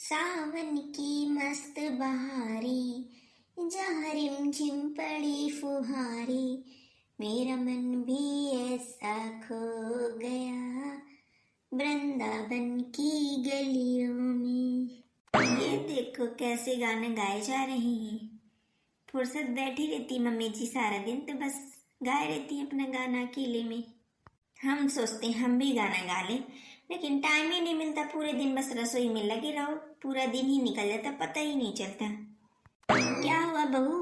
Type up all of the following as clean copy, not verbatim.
सावन की मस्त बहारी, जहाँ रिमझिम पड़ी फुहारी, मेरा मन भी ऐसा खो गया वृंदावन की गलियों में। ये देखो कैसे गाने गाए जा रहे हैं। फुर्सत बैठी रहती मम्मी जी सारा दिन, तो बस गाए रहती है अपना गाना अकेले में। हम सोचते हैं हम भी गाना गा लें, लेकिन टाइम ही नहीं मिलता। पूरे दिन बस रसोई में लगे रहो, पूरा दिन ही निकल जाता, पता ही नहीं चलता। क्या हुआ बहू?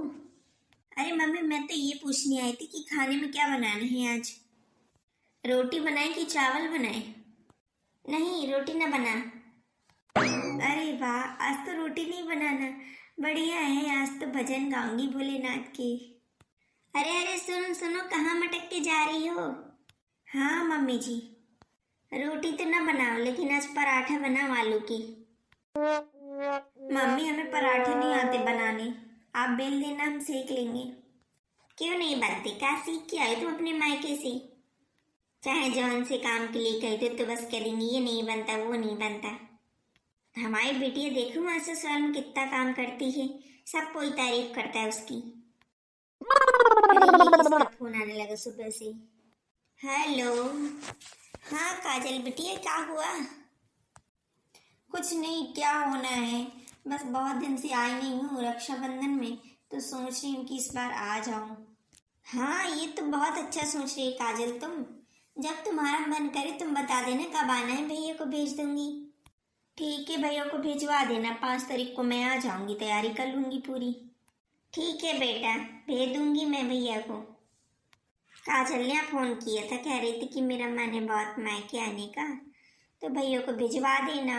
अरे मम्मी, मैं तो ये पूछने आई थी कि खाने में क्या बनाना है आज। रोटी बनाए कि चावल बनाए? नहीं, रोटी ना बना। अरे वाह, आज तो रोटी नहीं बनाना। बढ़िया है, आज तो भजन गाऊंगी भोलेनाथ के। अरे अरे सुनो सुनो, कहाँ मटक के जा रही हो? हाँ मम्मी जी, रोटी तो ना बनाओ, लेकिन आज पराठा बनाओ आलू की। मम्मी, हमें पराठे नहीं आते बनाने, आप बेल देना, हम सेक लेंगे। क्यों नहीं बनते? क्या सीख के आए तुम अपने मायके से? चाहे जौन से काम के लिए कहते तो बस करेंगी, ये नहीं बनता वो नहीं बनता। हमारी बेटियां देखो वहां ससुराल में कितना काम करती है, सब कोई तारीफ करता है उसकी। अरे ये किसका फोन आने लगा सुबह से? हेलो। हाँ काजल बिटिया, क्या हुआ? कुछ नहीं, क्या होना है, बस बहुत दिन से आई नहीं हूँ रक्षाबंधन में, तो सोच रही हूँ कि इस बार आ जाऊँ। हाँ ये तो बहुत अच्छा सोच रही है काजल तुम। जब तुम्हारा मन करे तुम बता देना कब आना है, भैया को भेज दूंगी। ठीक है, भैया को भिजवा देना, 5 तारीख को मैं आ जाऊंगी, तैयारी कर लूंगी पूरी। ठीक है बेटा, भेज दूंगी मैं भैया को। काजल ने फोन किया था, कह रही थी कि मेरा मन है बहुत मायके आने का, तो भैया को भिजवा देना।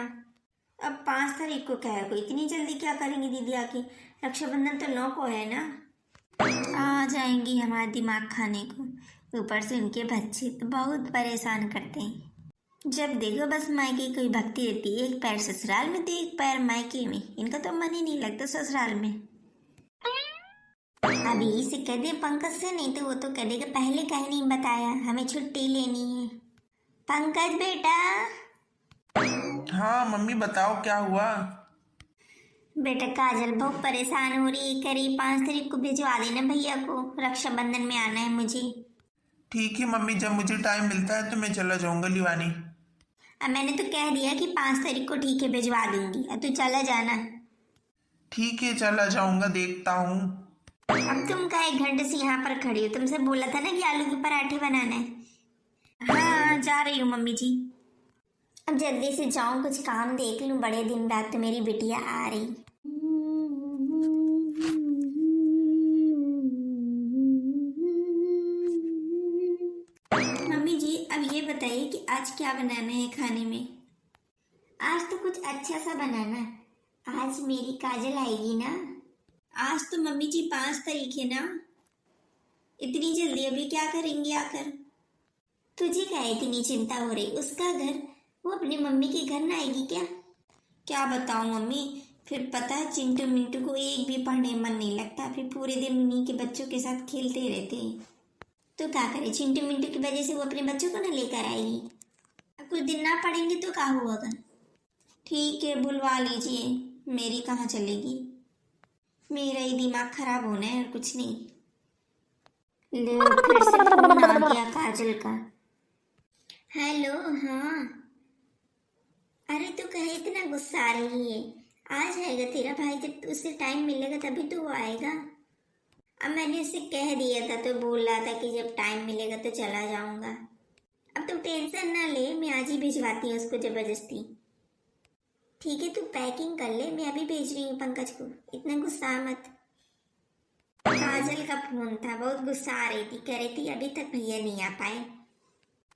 अब 5 तारीख को क्या है, कोई इतनी जल्दी क्या करेंगी दीदी आके? रक्षाबंधन तो 9 को है ना। आ जाएंगी हमारा दिमाग खाने को, ऊपर से उनके बच्चे तो बहुत परेशान करते हैं। जब देखो बस मायके की कोई भक्ति रहती है, एक पैर ससुराल में तो एक पैर मायके में, इनका तो मन ही नहीं लगता ससुराल में। अभी इसे कह दे पंकज से, नहीं तो वो तो कह देगा पहले कहीं नहीं बताया, हमें छुट्टी लेनी है। पंकज बेटा। हाँ मम्मी, बताओ क्या हुआ। बेटा काजल बहुत परेशान हो रही है, करीब 5 तारीख को भिजवा देना भैया को, रक्षाबंधन में आना है मुझे। ठीक है मम्मी, जब मुझे टाइम मिलता है तो मैं चला जाऊंगा लिवानी। अब मैंने तो कह दिया कि 5 तारीख को ठीक है भिजवा दूंगी, अब तू चला जाना। ठीक है, चला जाऊंगा, देखता हूँ। अब तुम का 1 घंटे से यहाँ पर खड़ी हो, तुमसे बोला था ना कि आलू के पराठे बनाना है। हाँ जा रही हूँ मम्मी जी। अब जल्दी से जाऊँ, कुछ काम देख लूँ, बड़े दिन बाद तो मेरी बिटिया आ रही। मम्मी जी, अब ये बताइए कि आज क्या बनाना है खाने में? आज तो कुछ अच्छा सा बनाना, आज मेरी काजल आएगी ना। आज तो मम्मी जी 5 तारीख है ना, इतनी जल्दी अभी क्या करेंगे आकर? तुझे क्या इतनी चिंता हो रही, उसका घर, वो अपनी मम्मी के घर ना आएगी क्या? क्या बताऊं मम्मी, फिर पता है चिंटू मिंटू को एक भी पढ़ने मन नहीं लगता, फिर पूरे दिन उन्हीं के बच्चों के साथ खेलते रहते हैं। तो क्या करे, चिंटू मिंटू की वजह से वो अपने बच्चों को ना लेकर आएगी। अब कुछ दिन ना पढ़ेंगे तो क्या हुआ? ठीक है बुलवा लीजिए, मेरी कहाँ चलेगी, मेरा ही दिमाग खराब होना है और कुछ नहीं। ले फिर से फोन आ गया काजल का। हेलो। हाँ। अरे तू कहे इतना गुस्सा आ रही है, आ जाएगा तेरा भाई, जब उससे टाइम मिलेगा तभी तो वो आएगा। अब मैंने उससे कह दिया था, तो बोल रहा था कि जब टाइम मिलेगा तो चला जाऊंगा। अब तू टेंशन ना ले, मैं आज ही भिजवाती हूँ उसको जबरदस्ती। ठीक है तू पैकिंग कर ले, मैं अभी भेज रही हूँ पंकज को, इतना गुस्सा मत। काजल का फोन था, बहुत गुस्सा आ रही थी, कह रही थी अभी तक भैया नहीं आ पाए।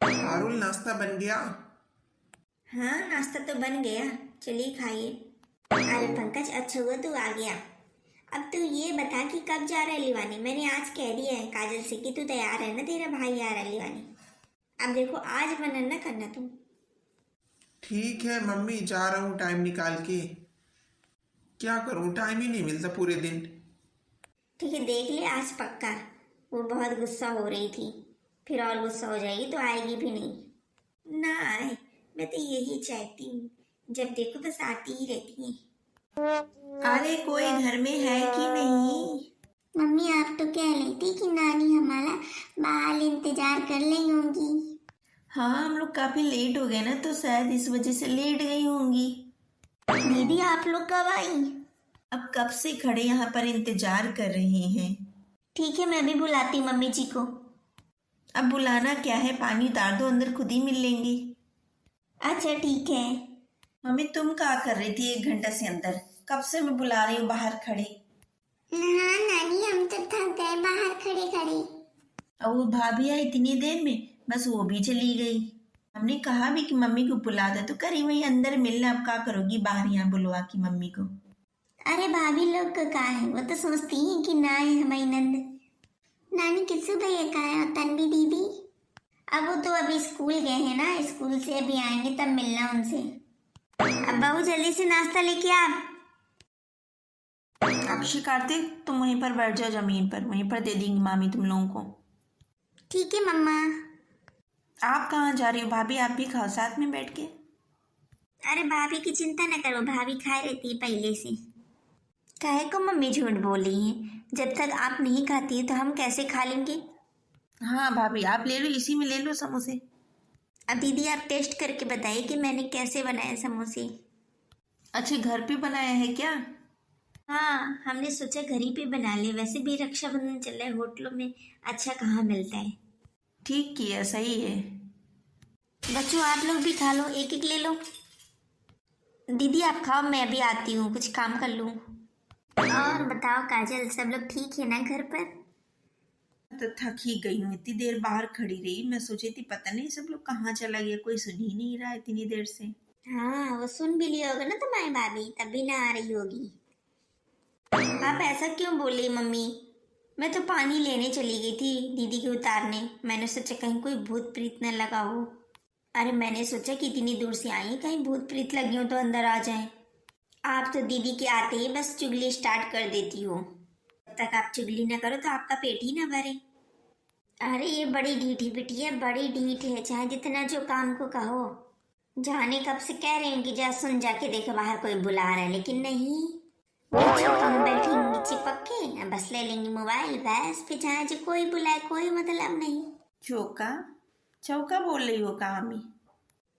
पारुल, नाश्ता बन गया? हाँ नाश्ता तो बन गया, चलिए खाइए। अरे पंकज, अच्छा हुआ तू आ गया। अब तू ये बता कि कब जा रहा है लिवानी? मैंने आज कह दिया है काजल से कि तू तैयार है ना, तेरा भाई आ रहा है लिवानी। अब देखो आज मना ना करना तुम। ठीक है मम्मी, जा रहा हूँ टाइम निकाल के। क्या करूँ, टाइम ही नहीं मिलता पूरे दिन। ठीक है देख ले, आज पक्का। वो बहुत गुस्सा हो रही थी, फिर और गुस्सा हो जाएगी तो आएगी भी नहीं। ना आए, मैं तो यही चाहती हूँ जब देखो बस आती ही रहती है। अरे कोई घर में है कि नहीं? मम्मी आप तो कह रही थी कि नानी हमारा बाहर इंतजार कर रही होंगी। हाँ, हम लोग काफी लेट हो गए ना, तो शायद इस वजह से लेट गई होंगी। दीदी आप लोग कब आई? अब कब से खड़े यहाँ पर इंतजार कर रहे हैं। ठीक है मैं भी बुलाती हूँ मम्मी जी को। अब बुलाना क्या है, पानी उतार दो, अंदर खुद ही मिल लेंगे। अच्छा ठीक है। मम्मी तुम क्या कर रही थी 1 घंटा से अंदर? कब से मैं बुला रही हूँ बाहर खड़े। हाँ नानी हम तो थक गए बाहर खड़े खड़े। अब वो भाभी आई इतनी देर में, बस वो भी चली गई। हमने कहा भी कि मम्मी को बुला दे, तो करी वही अंदर मिलना। अब क्या करोगी बाहर यहाँ बुलवा की मम्मी को? अरे भाभी लोग का कहा है, वो तो सोचती हैं कि ना है हमारी नंद। नानी किसु भैया का है और तन्वी दीदी? अब वो तो अभी स्कूल गए हैं ना, स्कूल से अभी आएंगे तब मिलना उनसे। अब बहू जल्दी से नाश्ता लेके आ। अक्षय कार्तिक तुम वहीं पर बैठ जाओ, जमीन पर, वहीं पर दे देंगी मामी तुम लोगों को। ठीक है मम्मा। आप कहाँ जा रही हो भाभी? आप भी खाओ साथ में बैठ के। अरे भाभी की चिंता न करो, भाभी खाए रहती है पहले से। काहे को मम्मी झूठ बोल रही है? जब तक आप नहीं खाती है तो हम कैसे खा लेंगे? हाँ भाभी आप ले लो, इसी में ले लो समोसे। अब दीदी आप टेस्ट करके बताइए कि मैंने कैसे बनाए समोसे। अच्छा घर पे बनाया है क्या? हाँ हमने सोचा घर ही पे बना ले, वैसे भी रक्षाबंधन चल रहा है, होटलों में अच्छा कहाँ मिलता है। ठीक किया, सही है। बच्चों आप लोग भी खा लो, एक एक ले लो। दीदी आप खाओ, मैं भी आती हूँ कुछ काम कर लूँ। और बताओ काजल, सब लोग ठीक है ना घर पर? तो थक ही गई हूँ, इतनी देर बाहर खड़ी रही। मैं सोची थी पता नहीं सब लोग कहाँ चला गया, कोई सुन ही नहीं रहा इतनी देर से। हाँ वो सुन भी लिया होगा ना तुम्हारी भाभी, तभी ना आ रही होगी। आप ऐसा क्यों बोली मम्मी? मैं तो पानी लेने चली गई थी दीदी के उतारने, मैंने सोचा कहीं कोई भूत प्रीत न लगा हो। अरे मैंने सोचा कि इतनी दूर से आई हैं, कहीं भूत प्रीत लगी हो तो अंदर आ जाए। आप तो दीदी के आते ही बस चुगली स्टार्ट कर देती हो। जब तक आप चुगली ना करो तो आपका पेट ही ना भरे। अरे ये बड़ी ढीठी पिटी है, बड़ी ढीठ है, चाहे जितना जो काम को कहो। जाने कब से कह रही हूँ कि जा सुन जाके देखो बाहर कोई बुला रहा है, लेकिन नहीं। वो हम बैठेंगी चिपक के, बस ले लेंगी मोबाइल, बस फिर चाहे जो कोई बुलाए कोई मतलब नहीं। चौका चौका बोल रही हो का मम्मी?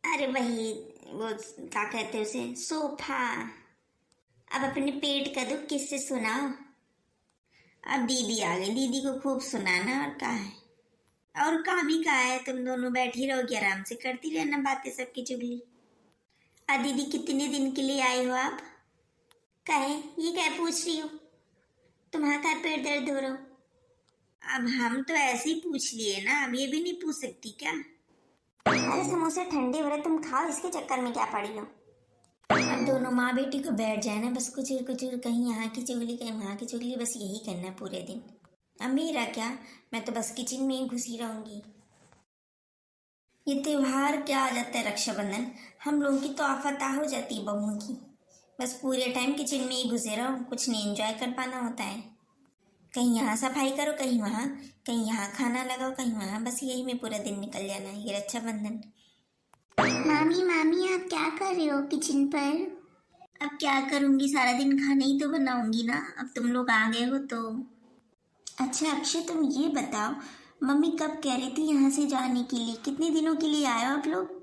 अरे वही वो क्या कहते हैं उसे, सोफा। अब अपने पेट का दुख किससे सुनाओ? अब दीदी आ गई, दीदी को खूब सुनाना और क्या है। और काम ही क्या है, तुम दोनों बैठी रहोगी आराम से, करती रहना बातें सबकी चुगली। दीदी कितने दिन के लिए आई हो आप? कहे ये क्या पूछ रही हो? तुम्हारा क्या पेट दर्द हो रहा हो? अब हम तो ऐसे ही पूछ लिए ना, अब ये भी नहीं पूछ सकती क्या? अरे समोसे ठंडे हो रहे, तुम खाओ, इसके चक्कर में क्या पड़ी हो? अब दोनों माँ बेटी को बैठ जाए ना, बस कुचुर कुचुर, कहीं यहाँ की चुगली कहीं वहाँ की चुगली, बस यही करना पूरे दिन। अब मेरा क्या, मैं तो बस किचन में ही घुसी रहूंगी। ये त्योहार क्या आ जाता है रक्षाबंधन, हम लोगों की तो आफत हो जाती है बहुओं की। बस पूरे टाइम किचन में ही घुसे रहो, कुछ नहीं एंजॉय कर पाना होता है। कहीं यहाँ सफाई करो, कहीं वहाँ, कहीं यहाँ खाना लगाओ, कहीं वहाँ, बस यही में पूरा दिन निकल जाना है ये रक्षाबंधन। मामी मामी आप क्या कर रहे हो किचन पर? अब क्या करूँगी, सारा दिन खाना ही तो बनाऊंगी ना, अब तुम लोग आ गए हो तो। अच्छा अक्षय तुम ये बताओ, मम्मी कब कह रही थी यहाँ से जाने के लिए, कितने दिनों के लिए आए हो आप लोग?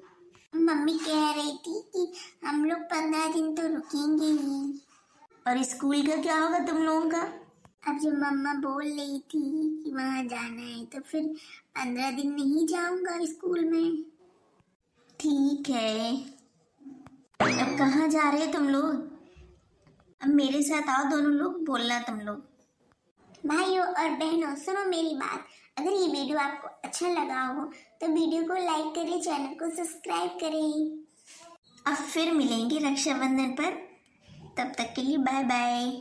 मम्मी कह रही थी कि हम लोग 15 दिन तो रुकेंगे ही। और स्कूल का क्या होगा तुम लोगों का? अब जब मम्मा बोल रही थी कि वहाँ जाना है तो फिर 15 दिन नहीं जाऊंगा स्कूल में। ठीक है, अब कहाँ जा रहे हो तुम लोग? अब मेरे साथ आओ दोनों लोग, बोलना तुम लोग। भाइयों और बहनों सुनो मेरी बात, अगर ये वीडियो आपको अच्छा लगा हो तो वीडियो को लाइक करें, चैनल को सब्सक्राइब करें। अब फिर मिलेंगे रक्षाबंधन पर, तब तक के लिए बाय बाय।